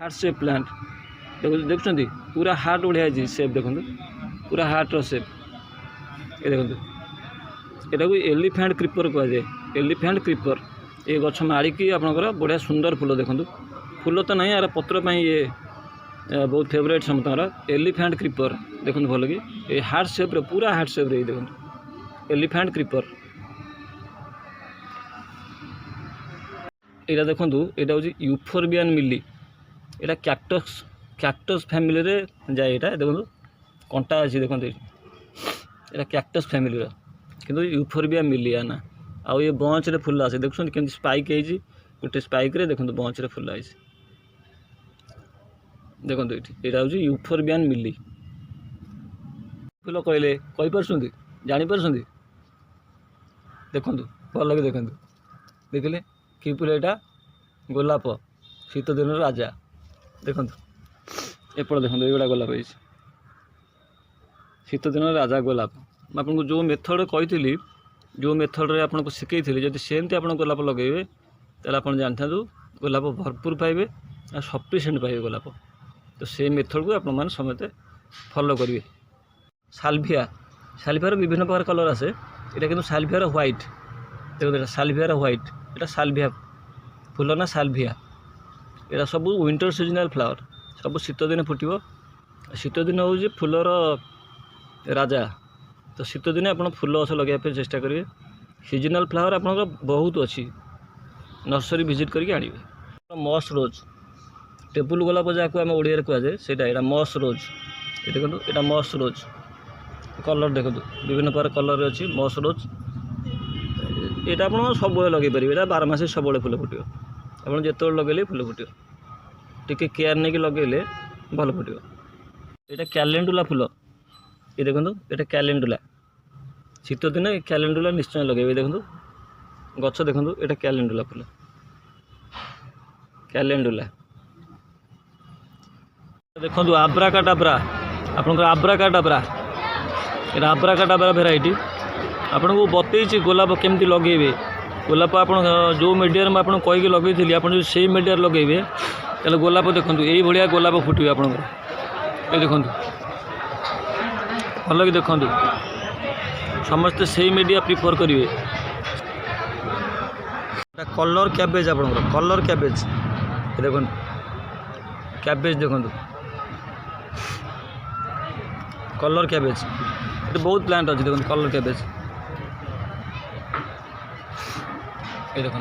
heart सेप plant देखुं पूरा heart बढ़िया सेप देखो पूरा हार्टर सेप ये देखो यहाँ को एलिफेंट क्रीपर कहुए एलिफेंट क्रीपर ये गछ माड़िकी आपंकर बढ़िया सुंदर फूल देखो फूल तो नहीं यार पत्र ये बहुत फेवरेट समस्त एलिफेंट क्रीपर देखो भल कि ये हार्ट सेप पूरा हार्ट सेप देखो एलिफेंट क्रीपर यहाँ देखो यहाँ हूँ यूफोरबियन मिली यहाँ कैक्टस कैक्टस फैमिली रे जाए यहाँ देखो कंटा अच्छी देखो यहाँ कैक्टस फैमिली किंतु यूफोरबिया मिली या ना आउ ये बंच रे फुल आसे देखुन के स्पाइक है गोटे स्पाइक रे देखो बंच रे फुल आई देखो यहाँ हूँ यूफोरबियन मिली फुल कहले कहीपर जापर देखु भल लगे देखु देखिले कि फुल यहाँ गोलाप शीत दिन राजा देखु एपट देखो ये गोलाप है शीत दिन राजा गोलाप आपको जो मेथड कही जो मेथड रे आपको शिखई थी जब सेमती आप गोलाप लगे तेल आप जानता गोलाप भरपूर पाइबे और सफिसीयंट पाइबे गोलाप तो से मेथड को आप समझते फॉलो करेंगे साल्विया साल्वियार विभिन्न प्रकार कलर आसे यहाँ कि साल्वियार व्हाइट देखो साल्वियार व्हाइट यहाँ साल्विया फूल ना साल्विया यहाँ सब विंटर सीजनल फ्लावर सब शीत दिन फुटो शीत दिन हूँ फूलर राजा तो शीत दिन आप फूल गछ लगे चेष्टा करेंगे सीजनल फ्लावर आप बहुत अच्छी नर्सरी विजिट करके आनिबे मस रोज टेबुल गोलाप जहाँ आम ओडिया कहुए से यहाँ मस रोज ये देखो यहाँ मस रोज कलर देखो विभिन्न प्रकार कलर अच्छी मस रोज यहाँ आप सब लगे पारे यहाँ 12 मास सब फूल फुटो आप जिते लगे फूल फुटो टी केयर नहीं लगे भल फुटो यहाँ कैलेंडुला फूल ये देखो ये कैलेंडुला शीत दिन कैलेंडुला निश्चय लगे देखो गछ देखो ये कैलेंडुला फूल कैलेंडुला देखो आब्राकाडाब्रा आपंकर आब्राकाडाब्रा ये आब्राकाडाब्रा भेराइटी आपन को बतई गोलाप केमती लगे गोलाप आप जो मीडिया में आपको कहीकि लगे आप से मीडिया लगे तेल गोलाप देखो यही भाया गोलाप फुटे आपंकर ये देखो भल कि देखो समस्ते से मीडिया प्रिफर करेंगे कलर कैबेज आपंकर कलर कैबेज देखो कैबेज देखो कलर कैबेज ये बहुत प्लांट अच्छे देखो कलर कैबेज ये देखो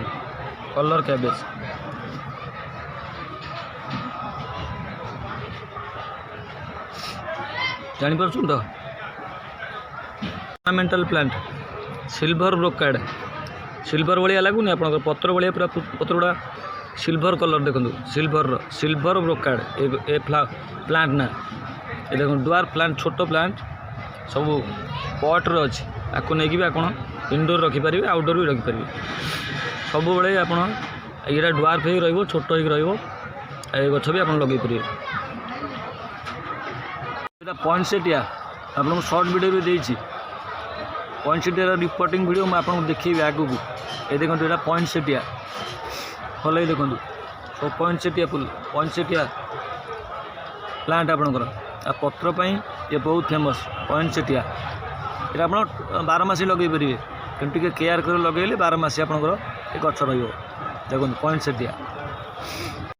कलर कैबेज जापर तो ऑर्नामेंटल प्लांट सिल्वर ब्रोकाड सिल्वर भाया लगुनि आप पत्र भाया पूरा पत्र गुड़ा सिल्वर कलर देखो सिल्वर ब्रोकाड ए प्लांट ना ये देखो डुआर प्लांट छोट प्लांट सब पट्रे अच्छे आपको नहीं भी आप इनडोर रखिपारे आउटडोर भी रखिपारे सब बड़े आप ये डुआर हो रही छोट हो गछ भी आप लगे पारे पॉइंटसेटिया आपको शॉर्ट वीडियो भी देती पॉइंटसेटिया रिपोर्टिंग वीडियो मैं आपको देखी आगू ये देखो यहाँ पॉइंटसेटिया भल देखो सब पॉइंटसेटिया फुल पॉइंटसेटिया प्लांट आपंकर आ पत्र पाई ये बहुत फेमस पॉइंटसेटिया ये आप 12 मास लगे पारे कि केयर कर लगे 12 मास आपंकर ये गछ रही देखो पॉइंटसेटिया